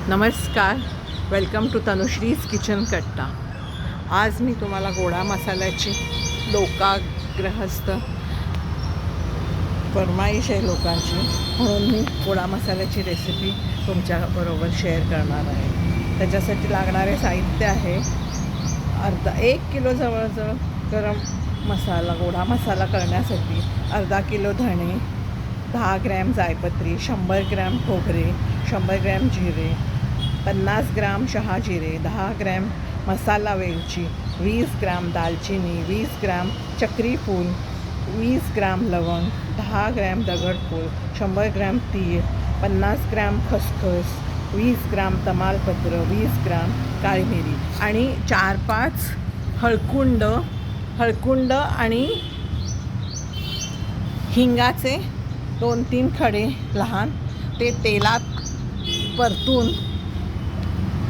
नमस्कार, welcome to Tanushree's kitchen कट्टा. आज मी तुम्हाला गोडा मसाल्याची लोकाग्रहस्थ फरमाईश आहे लोकांची, म्हणून मी गोडा मसाल्याची रेसिपी तुमच्याबरोबर शेअर करणार आहे. त्याच्यासाठी लागणारे साहित्य आहे 1 किलो जवळजवळ गरम मसाला, गोडा मसाला करण्यासाठी अर्धा किलो धणे, 10 ग्रॅम जायपत्री, 100 ग्रॅम खोबरे, 100 ग्रॅम जिरे, 50 ग्राम शहाजिरे, 10 ग्रॅम मसाला वेलची, 20 ग्राम दालचिनी, 20 ग्राम चक्री फूल, 20 ग्राम लवंग, 10 ग्रॅम दगडफूल, 100 ग्रॅम तीळ, 50 ग्रॅम खसखस, 20 ग्राम तमालपत्र, 20 ग्राम काळी मिरी आणि 4-5 हळकुंड आणि हिंगाचे 2-3 खडे लहान, ते तेलात परतून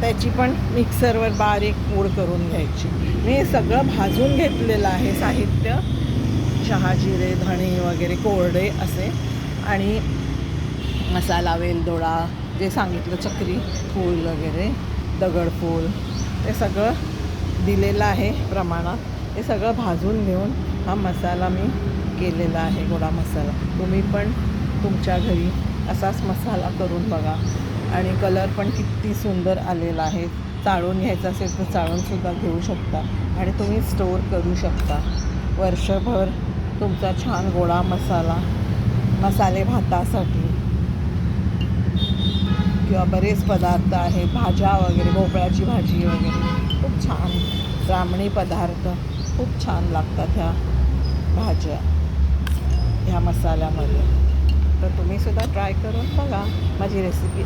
त्याची पण मिक्सरवर बारीक पूड करून घ्यायची. मी हे सगळं भाजून घेतलेलं आहे साहित्य, शहाजिरे, धणे वगैरे कोरडे असे, आणि मसाला वेलदोडा जे सांगितलं, चक्री फूल वगैरे, दगडफूल, ते सगळं दिलेलं आहे प्रमाणात. हे सगळं भाजून घेऊन हा मसाला मी केलेला आहे, गोडा मसाला. तुम्ही पण तुमच्या घरी असाच मसाला करून बघा. आणि कलर पण किती सुंदर आलेला आहे. चाळून घ्यायचा असेल तर चाळूनसुद्धा घेऊ शकता आणि तुम्ही स्टोअर करू शकता वर्षभर. तुमचा छान गोडा मसाले भातासाठी किंवा बरेच पदार्थ आहेत, भाज्या वगैरे, भोपळ्याची भाजी वगैरे, खूप छान ब्राह्मणी पदार्थ खूप छान लागतात ह्या भाज्या ह्या मसाल्यामध्ये. तर तुम्हीसुद्धा ट्राय करून बघा. माझी रेसिपी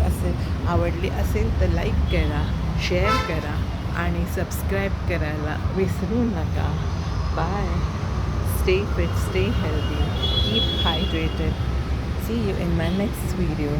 आवडली असेल तर लाईक करा, शेअर करा आणि सबस्क्राईब करायला विसरू नका. Bye. Stay fit, stay healthy, keep hydrated. See you in my next video.